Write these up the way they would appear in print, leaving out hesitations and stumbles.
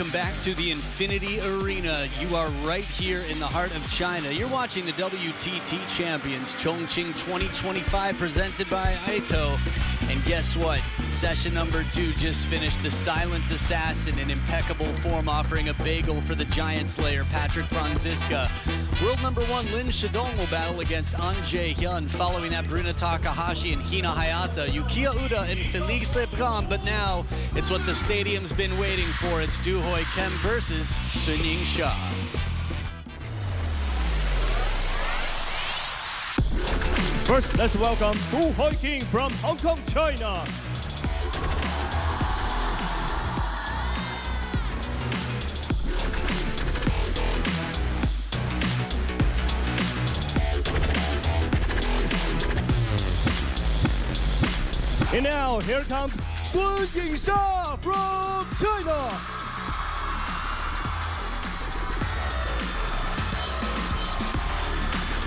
welcome back to the Infinity Arena. You are right here in the heart of China. You're watching the WTT Champions Chong 2025 presented by Aito. And guess what? Session number 2 just finished. The Silent Assassin in impeccable form offering a bagel for the Giant Slayer, Patrick Franziska. World number 1 Lin Shidong will battle against An Jae-hyun. Following that, Bruna Takahashi and Hina Hayata, Yukiya Uda and Felix Lebron. But now it's what the stadium's been waiting for. It's Du Hoi Kim versus Sun-Ying Xia. First, let's welcome Du Hoi Kim from Hong Kong, China. And now, here comes Sun-Ying Xia from China.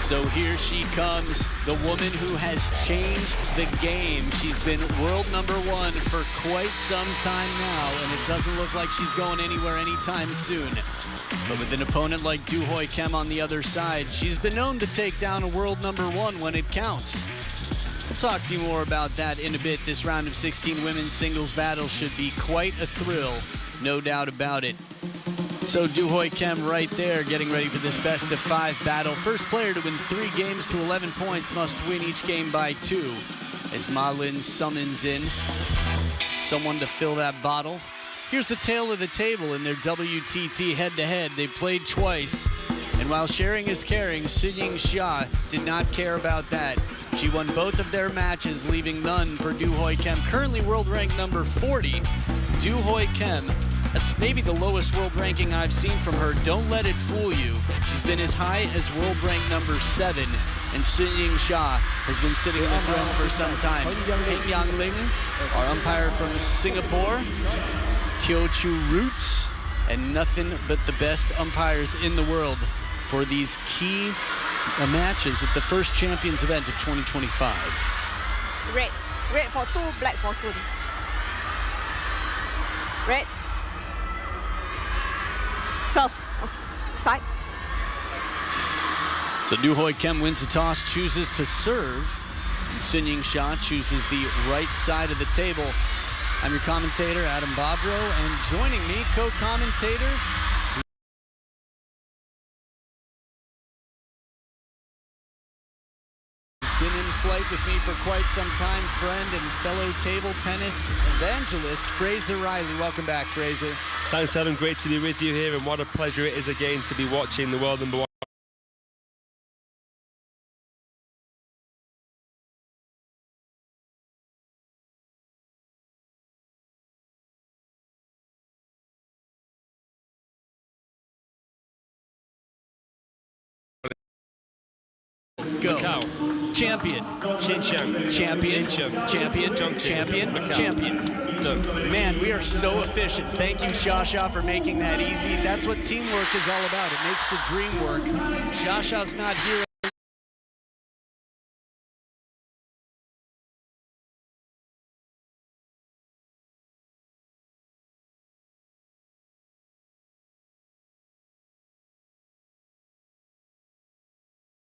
So here she comes, the woman who has changed the game. She's been world number 1 for quite some time now, and it doesn't look like she's going anywhere anytime soon. But with an opponent like Du Hoi Kim on the other side, she's been known to take down a world number 1 when it counts. We'll talk to you more about that in a bit. This round of 16 women's singles battle should be quite a thrill, no doubt about it. So Du Hoi Kim right there getting ready for this best of 5 battle. First player to win 3 games to 11 points must win each game by 2. As Ma Lin summons in someone to fill that bottle. Here's the tale of the table in their WTT head-to-head. They played twice, and while sharing is caring, Sun-Ying Xia did not care about that. She won both of their matches, leaving none for Du Hoi Kim. Currently world rank number 40, Du Hoi Kim. That's maybe the lowest world ranking I've seen from her. Don't let it fool you. She's been as high as world rank number 7, and Sun-Ying Xia has been sitting on the throne for some time. Peng Yang Ling, our umpire from Singapore, Teochew Roots, and nothing but the best umpires in the world for these key matches at the first Champions event of 2025. Red. Red for 2, black for Sun. Red. Serve. Side. So Du Hoi Kim wins the toss, chooses to serve, and Sun-Ying Xia chooses the right side of the table. I'm your commentator, Adam Bobrow, and joining me, co-commentator, been in flight with me for quite some time, friend and fellow table tennis evangelist, Fraser Riley. Welcome back, Fraser. Thanks, Adam. Great to be with you here, and what a pleasure it is again to be watching the world number 1. Go. Macau. Champion. Xinjiang. Champion. Xinjiang. Champion. Chongqing. Champion. Macau. Champion. Done. Man, we are so efficient. Thank you, Xia for making that easy. That's what teamwork is all about. It makes the dream work. Xia's not here.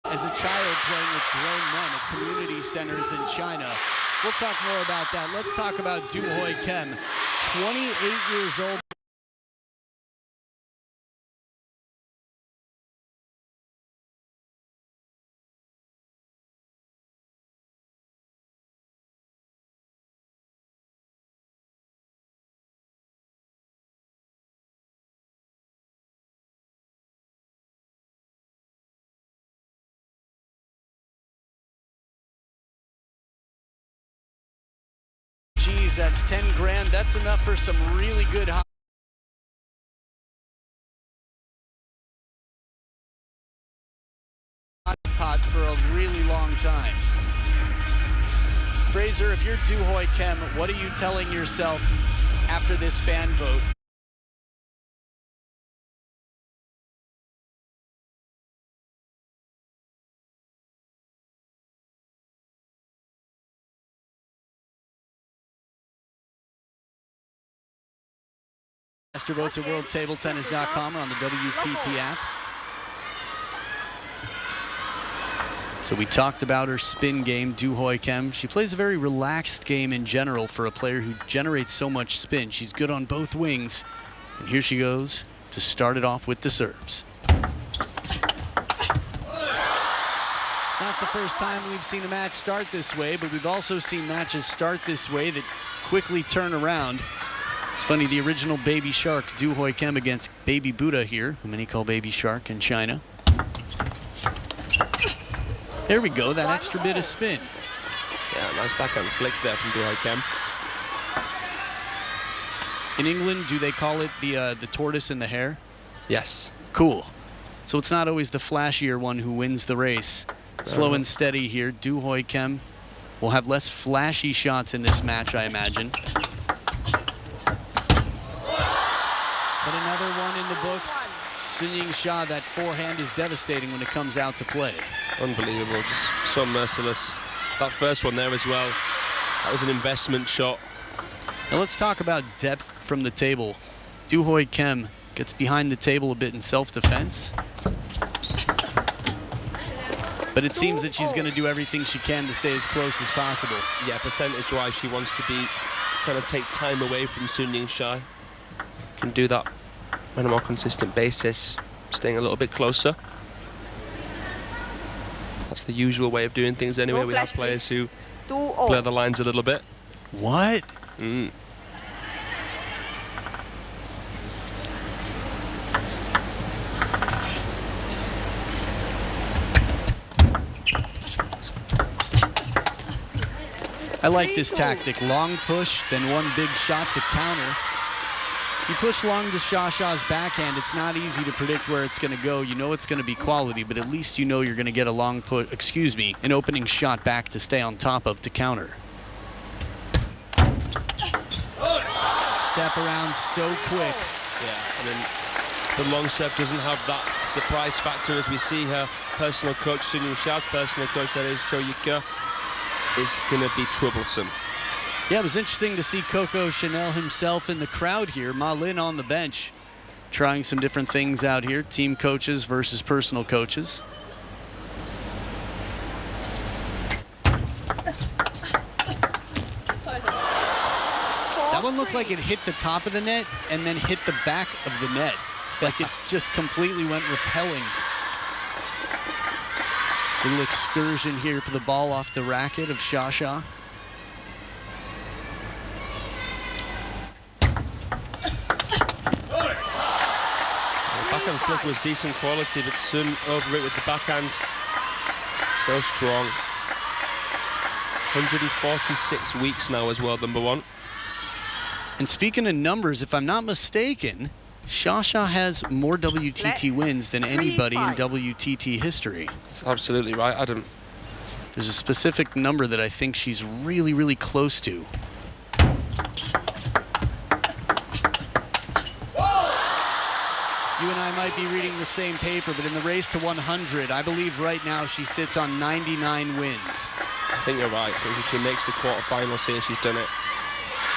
As a child playing with grown men at community centers in China. We'll talk more about that. Let's talk about Du Hoi Kim, 28 years old. Geez, that's 10 grand. That's enough for some really good hot pot for a really long time. Fraser, if you're Du Hoi Kim, what are you telling yourself after this fan vote? Master votes at worldtabletennis.com or on the WTT app. So we talked about her spin game, Du Hoi Kim. She plays a very relaxed game in general for a player who generates so much spin. She's good on both wings. And here she goes to start it off with the serves. Not the first time we've seen a match start this way, but we've also seen matches start this way that quickly turn around. It's funny, the original Baby Shark, Du Hoi Kim against Baby Buddha here, who many call Baby Shark in China. There we go, that extra bit of spin. Yeah, nice backhand flick there from Du Hoi Kim. In England, do they call it the tortoise and the hare? Yes. Cool. So it's not always the flashier one who wins the race. Slow and steady here. Du Hoi Kim will have less flashy shots in this match, I imagine. But another one in the books. Sun Ying-sha, that forehand is devastating when it comes out to play. Unbelievable, just so merciless. That first one there as well, that was an investment shot. Now let's talk about depth from the table. Du Hoi Kim gets behind the table a bit in self-defense. But it seems that she's going to do everything she can to stay as close as possible. Yeah, percentage-wise, she wants to be trying to take time away from Sun Ying-sha. Can do that on a more consistent basis, staying a little bit closer. That's the usual way of doing things anyway. We have players who blur the lines a little bit. What? I like this tactic. Long push, then one big shot to counter. You push long to Sha-Sha's backhand, it's not easy to predict where it's going to go. You know it's going to be quality, but at least you know you're going to get a long push, an opening shot back to stay on top of to counter. Step around so quick. Yeah, and then the long serve doesn't have that surprise factor as we see her personal coach, Sun Ying-sha's personal coach, that is Cho Yika, is going to be troublesome. Yeah, it was interesting to see Coco Chanel himself in the crowd here. Ma Lin on the bench, trying some different things out here. Team coaches versus personal coaches. That one looked like it hit the top of the net and then hit the back of the net. Like it just completely went repelling. Little excursion here for the ball off the racket of Sha-Sha. Backhand flick was decent quality, but Sun over it with the backhand. So strong. 146 weeks now as well, number one. And speaking of numbers, if I'm not mistaken, Sha-Sha has more WTT wins than anybody in WTT history. That's absolutely right, Adam. There's a specific number that I think she's really, really close to. You and I might be reading the same paper, but in the race to 100, I believe right now she sits on 99 wins. I think you're right. I think if she makes the quarterfinals here, she's done it.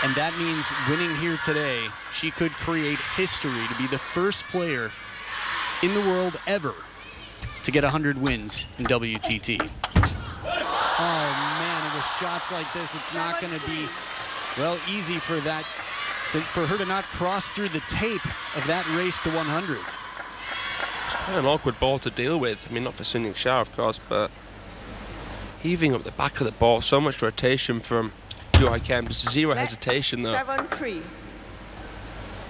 And that means winning here today, she could create history to be the first player in the world ever to get 100 wins in WTT. Oh man, and with shots like this, it's not going to be, well, easy for that. For her to not cross through the tape of that race to 100. It's quite an awkward ball to deal with. I mean, not for Sun Ying-sha, of course, but heaving up the back of the ball, so much rotation from Du Hoi Kim, just zero hesitation though. 7-3.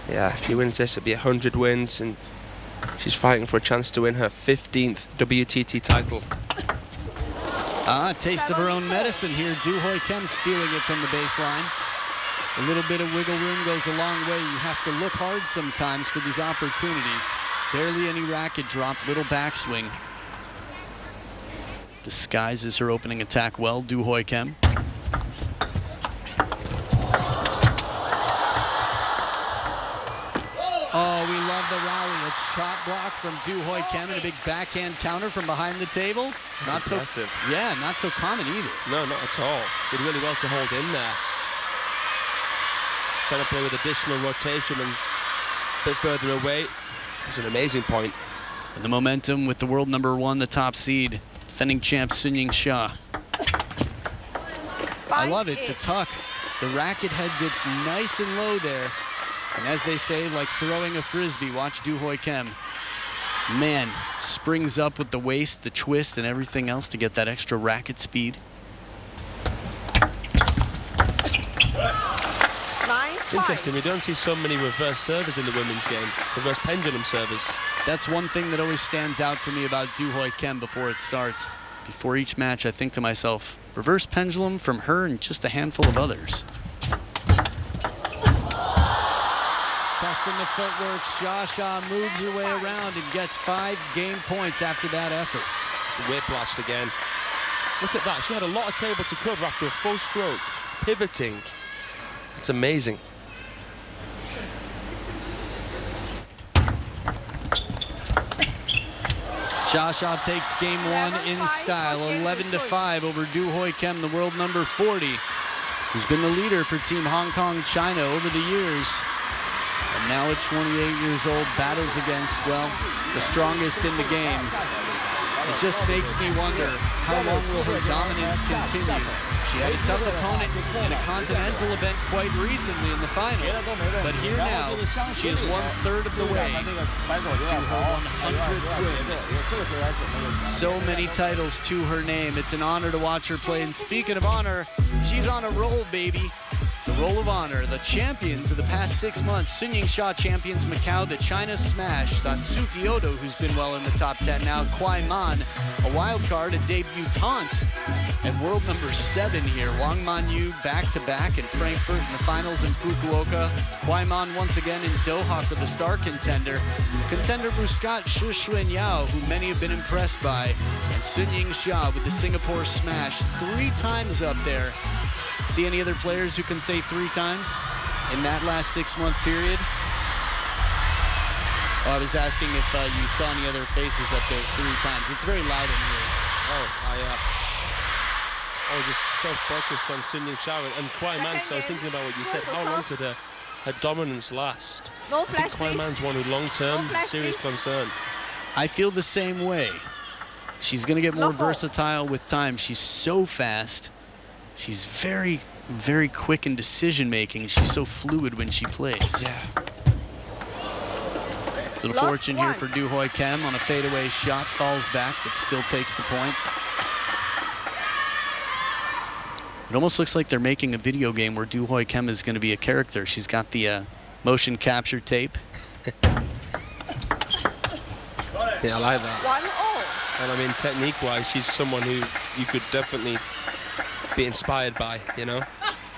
Yeah, if she wins this, it'll be 100 wins, and she's fighting for a chance to win her 15th WTT title. Taste of her own medicine here. Du Hoi Kim stealing it from the baseline. A little bit of wiggle room goes a long way. You have to look hard sometimes for these opportunities. Barely any racket drop, little backswing. Disguises her opening attack well, Du Hoi Kim. Oh, we love the rally. A shot block from Du Hoi Kim and a big backhand counter from behind the table. That's impressive. Yeah, not so common either. No, not at all. Did really well to hold in there. Trying to play with additional rotation and bit further away. It's an amazing point. And the momentum with the world number 1, the top seed, defending champ Sun-Ying Xia. I love it, the tuck. The racket head dips nice and low there. And as they say, like throwing a frisbee, watch Du Hoi Kim. Man, springs up with the waist, the twist, and everything else to get that extra racket speed. It's interesting, we don't see so many reverse servers in the women's game, reverse pendulum servers. That's one thing that always stands out for me about Du Hoi Kim before it starts. Before each match, I think to myself, reverse pendulum from her and just a handful of others. Testing the footwork, Xia moves her way around and gets 5 game points after that effort. It's a whiplash again. Look at that, she had a lot of table to cover after a full stroke, pivoting. It's amazing. Xia takes game 1 in style, 11-5 over Du Hoi Kim, the world number 40, who's been the leader for Team Hong Kong China over the years. And now at 28 years old, battles against, well, the strongest in the game. It just makes me wonder, how long will her dominance continue? She had a tough opponent in a continental event quite recently in the final, but here now, she is 1/3 of the way to her 100th win. So many titles to her name. It's an honor to watch her play, and speaking of honor, she's on a roll, baby. The Roll of Honor, the champions of the past 6 months. Sun-Ying Xia champions Macau, the China Smash. Satsuki Odo, who's been well in the top 10 now. Kwai Man, a wild card, a debutante. And world number 7 here. Wang Manyu back-to-back in Frankfurt in the finals in Fukuoka. Kwai Man once again in Doha for the star contender. Contender Muscat Shuxuan Yao, who many have been impressed by. And Sun-Ying Xia with the Singapore Smash. 3 times up there. See any other players who can say 3 times in that last 6-month period? Oh, I was asking if you saw any other faces up there 3 times. It's very loud in here. I was just so focused on Sun-Ying Xia and Kwai Man, because I was thinking about what you said. How long could her dominance last? No I flash, think Kwai Man's one who long-term, serious concern. I feel the same way. She's going to get more versatile with time. She's so fast. She's very, very quick in decision-making. She's so fluid when she plays. Yeah. Little fortune here for Du Hoi Kim on a fadeaway shot. Falls back, but still takes the point. It almost looks like they're making a video game where Du Hoi Kim is going to be a character. She's got the motion capture tape. Yeah, I like that. 1-0. And I mean, technique-wise, she's someone who you could definitely be inspired by, you know?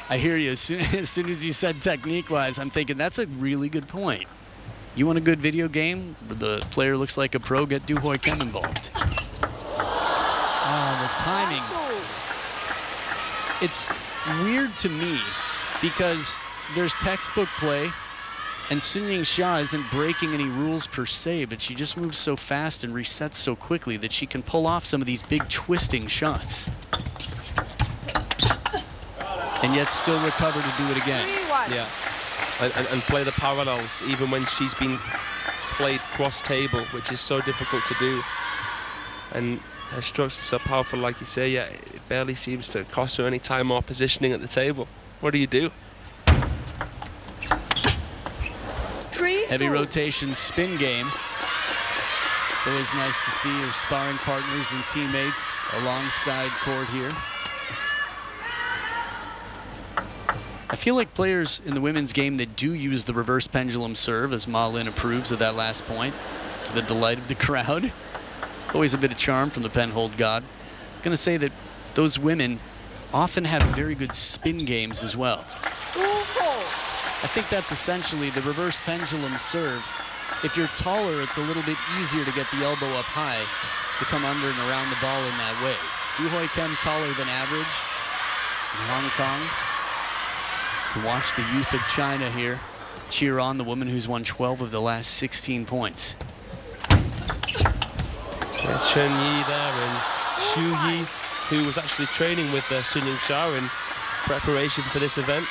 I hear you. As soon as you said technique-wise, I'm thinking that's a really good point. You want a good video game where the player looks like a pro? Get Du Hoi Kim involved. Oh, the timing. It's weird to me because there's textbook play, and Sun-Ying Xia isn't breaking any rules per se, but she just moves so fast and resets so quickly that she can pull off some of these big twisting shots. And yet still recover to do it again. 3-1. Yeah. And play the parallels even when she's been played cross-table, which is so difficult to do. And her strokes are so powerful, like you say, yeah, it barely seems to cost her any time or positioning at the table. What do you do? 3-2. Heavy rotation spin game. It's always nice to see your sparring partners and teammates alongside court here. I feel like players in the women's game that do use the reverse pendulum serve, as Ma Lin approves of that last point, to the delight of the crowd. Always a bit of charm from the penhold god. I'm going to say that those women often have very good spin games as well. 2-4. I think that's essentially the reverse pendulum serve. If you're taller, it's a little bit easier to get the elbow up high to come under and around the ball in that way. Du Hoi Kim taller than average in Hong Kong. To watch the youth of China here cheer on the woman who's won 12 of the last 16 points. Yeah, Chen Yi there and Xu Yi, who was actually training with Sun-Ying Xia in preparation for this event.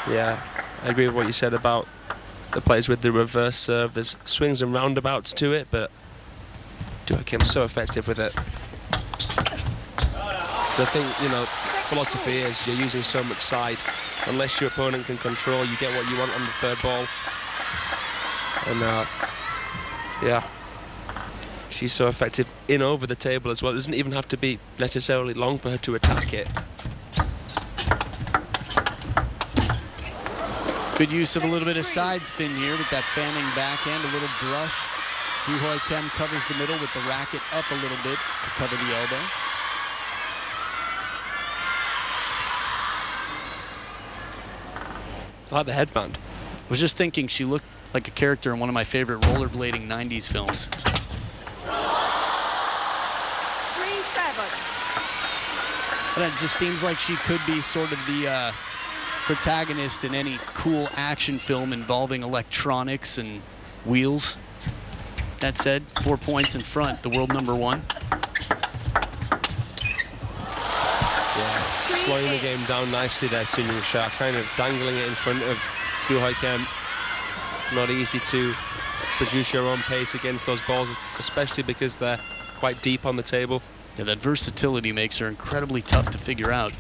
Yeah, I agree with what you said about the plays with the reverse serve. There's swings and roundabouts to it, but Du Hoikim's so effective with it. So I think, you know, philosophy is you're using so much side. Unless your opponent can control, you get what you want on the third ball. And yeah, she's so effective in over the table as well. It doesn't even have to be necessarily long for her to attack it. Good use of a little bit of side spin here with that fanning backhand, a little brush. Du Hoikim covers the middle with the racket up a little bit to cover the elbow. I like the headband. I was just thinking she looked like a character in one of my favorite rollerblading 90s films. 3-7. But it just seems like she could be sort of the protagonist in any cool action film involving electronics and wheels. That said, 4 points in front, the world #1. Slowing the game down nicely there, Sun Ying-sha, kind of dangling it in front of Du Hoikim. Not easy to produce your own pace against those balls, especially because they're quite deep on the table. Yeah, that versatility makes her incredibly tough to figure out.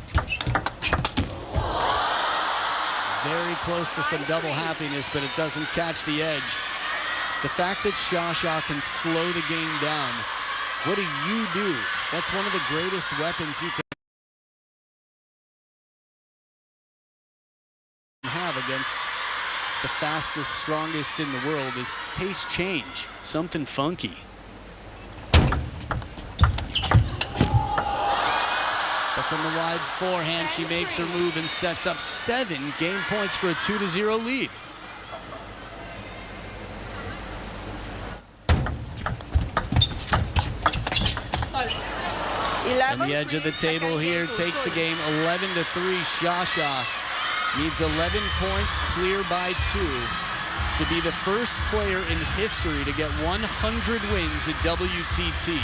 Very close to some double happiness, but it doesn't catch the edge. The fact that Xia can slow the game down, what do you do? That's one of the greatest weapons you can have against the fastest, strongest in the world is pace change, something funky. But from the wide forehand, she makes her move and sets up 7 game points for a 2-0 lead. And the edge of the table here takes the game 11-3. Xia needs 11 points, clear by 2, to be the first player in history to get 100 wins at WTT.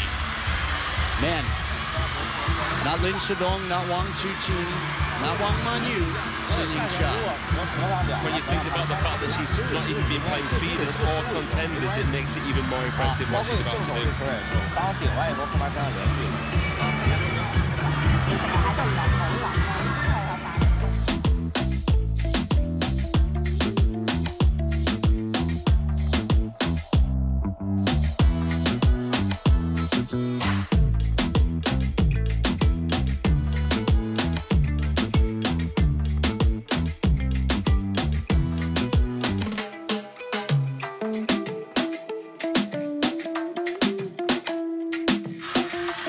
Man, not Lin Shidong, not Wang Chuqin, not Wang Manyu, Sun Ying-sha. When you think about the fact that she's not even been playing feeders or contenders, it makes it even more impressive what she's about to do.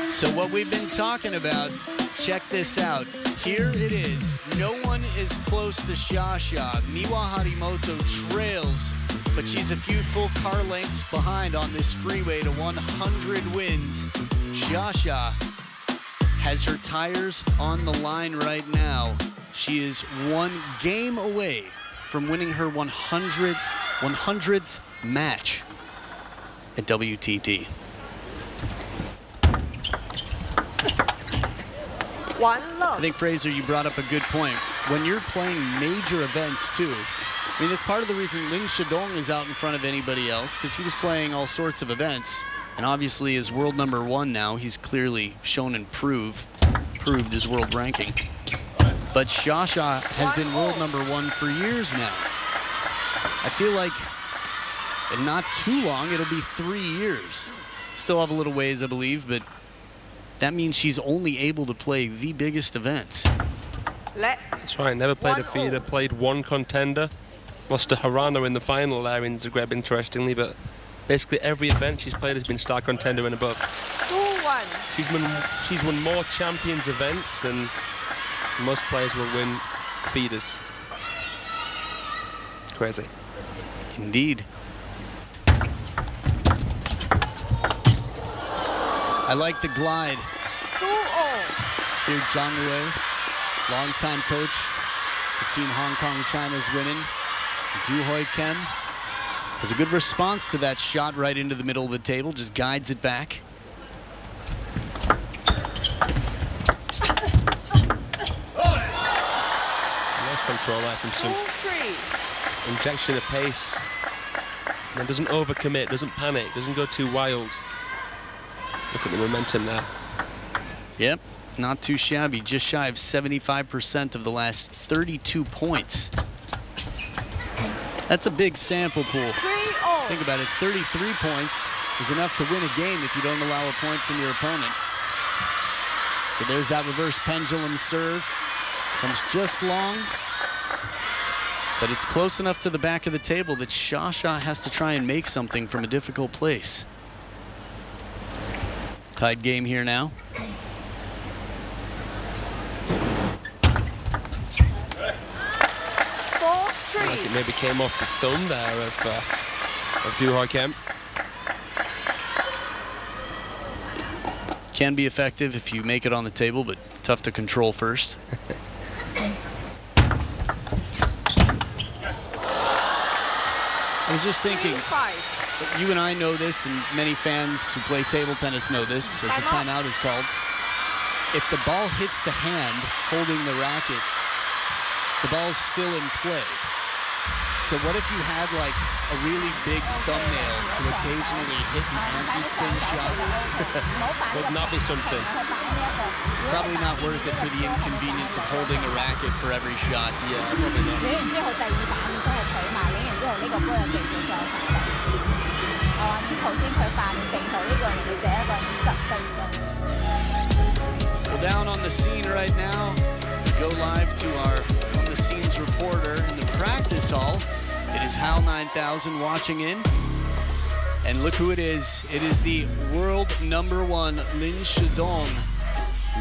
So what we've been talking about, check this out. Here it is. No one is close to Xia. Miwa Harimoto trails, but she's a few full car lengths behind on this freeway to 100 wins. Xia has her tires on the line right now. She is 1 game away from winning her 100th match at WTT. 1 love. I think, Fraser, you brought up a good point. When you're playing major events, too, I mean, that's part of the reason Lin Shidong is out in front of anybody else, because he was playing all sorts of events. And obviously, as world #1 now, he's clearly shown and proved his world ranking. But Xia has been world #1 for years now. I feel like in not too long, it'll be 3 years. Still have a little ways, I believe, but that means she's only able to play the biggest events. That's right, never played a feeder, played 1 contender. Lost to Harano in the final there in Zagreb, interestingly, but basically every event she's played has been star contender and above. 2-1. She's won more Champions events than most players will win feeders. Crazy. Indeed. I like the glide. 2-0. Here, Zhang Wei, longtime coach. The team Hong Kong China's winning. Du Hoikim has a good response to that shot right into the middle of the table, just guides it back. Nice control there from Sun. 2-3. injection of pace. And doesn't overcommit, doesn't panic, doesn't go too wild. Look at the momentum there. Yep, not too shabby. Just shy of 75% of the last 32 points. That's a big sample pool. 3-0. Think about it, 33 points is enough to win a game if you don't allow a point from your opponent. So there's that reverse pendulum serve. Comes just long, but it's close enough to the back of the table that Sha has to try and make something from a difficult place. Tied game here now. Like it maybe came off the thumb there of Du Hoi Kim. Can be effective if you make it on the table, but tough to control first. I was just thinking, you and I know this, and many fans who play table tennis know this, as a timeout is called. If the ball hits the hand holding the racket, the ball's still in play. So what if you had like a really big thumbnail to occasionally hit an anti-spin shot? Would not be something. Probably not worth it for the inconvenience of holding a racket for every shot. Yeah, probably not. Well, down on the scene right now, we go live to our on the scenes reporter in the practice hall. It is HAL 9000 watching in. And look who it is. It is the world #1, Lin Shidong,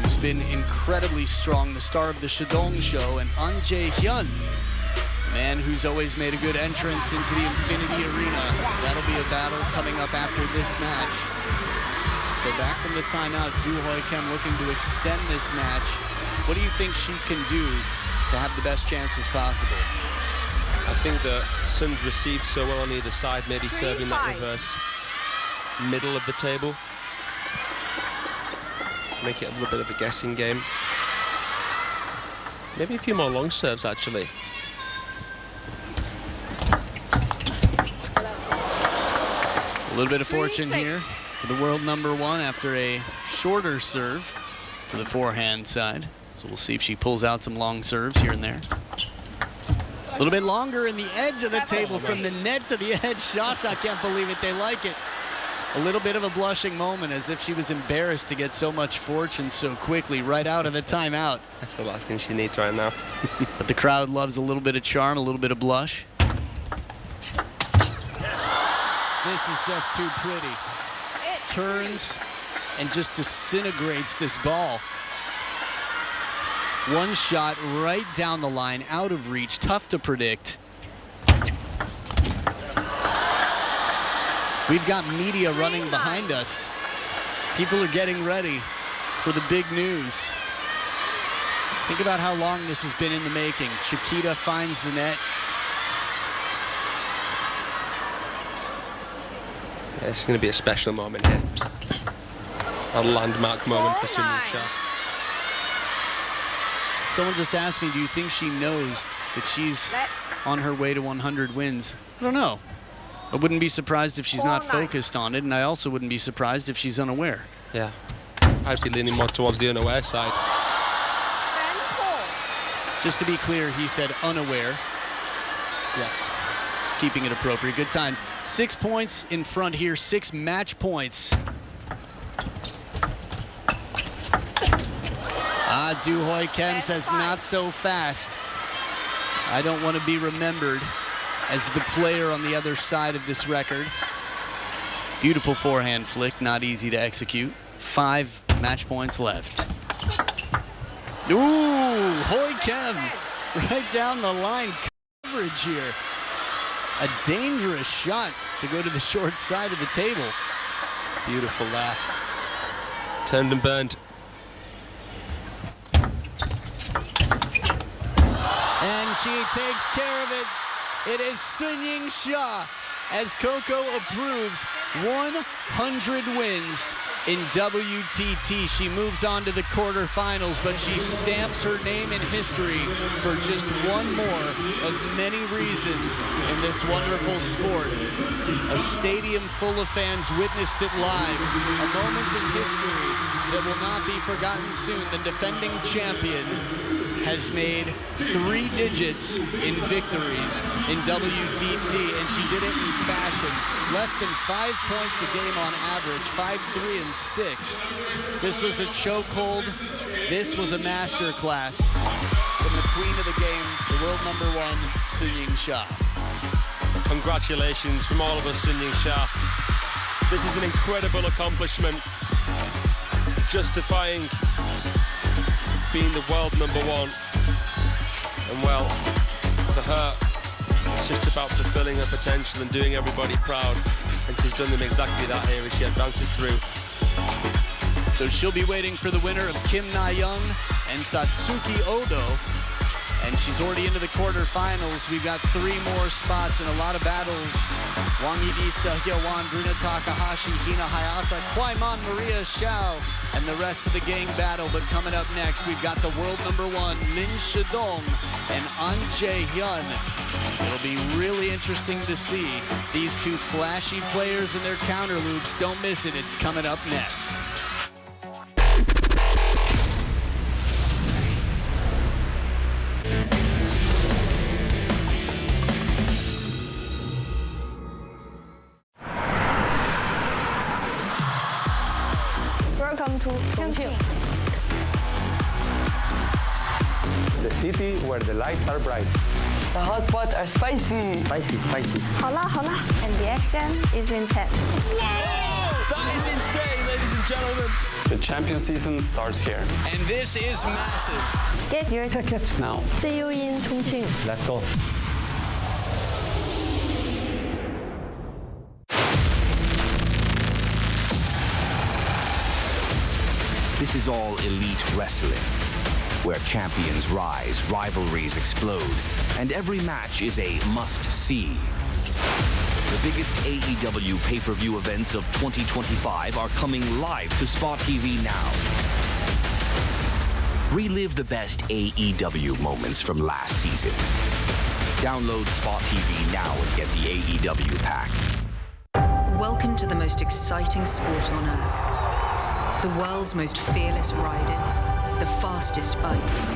who's been incredibly strong, the star of the Shidong show, and An Jae-hyun, a man who's always made a good entrance into the Infinity Arena. That'll be a battle coming up after this match. So back from the timeout, Du Hoi Kim looking to extend this match. What do you think she can do to have the best chances possible? I think that Sun's received so well on either side, maybe serving that reverse middle of the table. Make it a little bit of a guessing game. Maybe a few more long serves, actually. A little bit of fortune here for the world #1 after a shorter serve to the forehand side. So we'll see if she pulls out some long serves here and there. A little bit longer in the edge of the table from the net to the edge. Sha can't believe it. They like it. A little bit of a blushing moment, as if she was embarrassed to get so much fortune so quickly right out of the timeout. That's the last thing she needs right now. But the crowd loves a little bit of charm, a little bit of blush. This is just too pretty. Turns and just disintegrates this ball. One shot right down the line, out of reach, tough to predict. We've got media running behind us. People are getting ready for the big news. Think about how long this has been in the making. Chiquita finds the net. Yeah, it's going to be a special moment here. A landmark moment for Sun Ying-sha. Someone just asked me, do you think she knows that she's on her way to 100 wins? I don't know. I wouldn't be surprised if she's not focused on it, and I also wouldn't be surprised if she's unaware. Yeah, I'd be leaning more towards the unaware side. Just to be clear, he said unaware. Yeah, keeping it appropriate. Good times. 6 points in front here, 6 match points. Du Hoi Kim says not so fast. I don't want to be remembered as the player on the other side of this record. Beautiful forehand flick, not easy to execute. 5 match points left. Ooh, Hoi Kim right down the line. Coverage here. A dangerous shot to go to the short side of the table. Beautiful there. Turned and burned. And she takes care of it. It is Sun Ying-sha, as Coco approves, 100 wins in WTT. She moves on to the quarterfinals, but she stamps her name in history for just one more of many reasons in this wonderful sport. A stadium full of fans witnessed it live. A moment in history that will not be forgotten soon. The defending champion has made 3 digits in victories in WTT, and she did it in fashion. Less than 5 points a game on average, 5, 3, and 6. This was a chokehold. This was a masterclass from the queen of the game, the world #1, Sun-Ying Sha. Congratulations from all of us, Sun-Ying Sha. This is an incredible accomplishment, justifying being the world #1. And well, for her, it's just about fulfilling her potential and doing everybody proud. And she's done them exactly that here as she advances through. So she'll be waiting for the winner of Kim Na-young and Satsuki Odo. And she's already into the quarterfinals. We've got 3 more spots and a lot of battles. Wang Yidi, Seo-Hyo-Wan, Bruna Takahashi, Hina Hayata, Kwai-Man, Maria Xiao, and the rest of the gang battle. But coming up next, we've got the world #1, Lin Shidong and An Jae-hyun. It'll be really interesting to see these 2 flashy players and their counter loops. Don't miss it. It's coming up next. Welcome to Qing. The city where the lights are bright. The hot pot are spicy. Spicy, spicy. 好啦好啦 and the action is intense. That is insane, ladies and gentlemen. The champion season starts here. And this is massive. Get your Tickets now. See you in Chongqing. Let's go. This is all elite wrestling, where champions rise, rivalries explode, and every match is a must-see. The biggest AEW pay-per-view events of 2025 are coming live to Spot TV now. Relive the best AEW moments from last season. Download Spot TV now and get the AEW pack. Welcome to the most exciting sport on earth. The world's most fearless riders, the fastest bikes.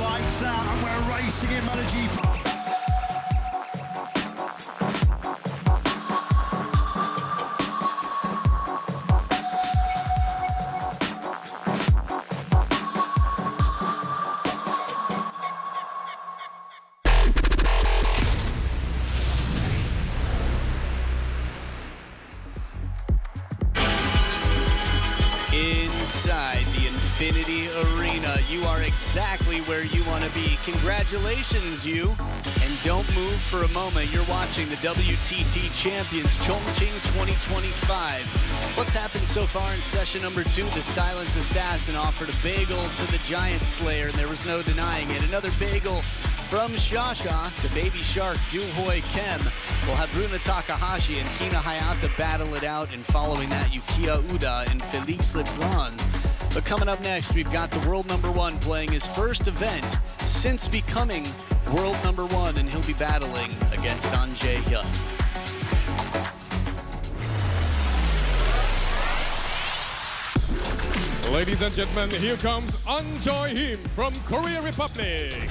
Lights out and we're racing in MotoGP. Inside the Infinity Arena, you are exactly where you want to be. Congratulations, you. And don't move for a moment. You're watching the WTT Champions Chongqing 2025. What's happened so far in session #2? The Silent Assassin offered a bagel to the Giant Slayer, and there was no denying it. Another bagel from Shasha to Baby Shark, Doohoi Kem. We'll have Bruna Takahashi and Hina Hayata battle it out, and following that, Yukiya Uda and Felix Lebrun. But coming up next, we've got the world #1 playing his first event since becoming world #1, and he'll be battling against An Jae-hyun. Ladies and gentlemen, here comes An Jae-hyun from Korea Republic.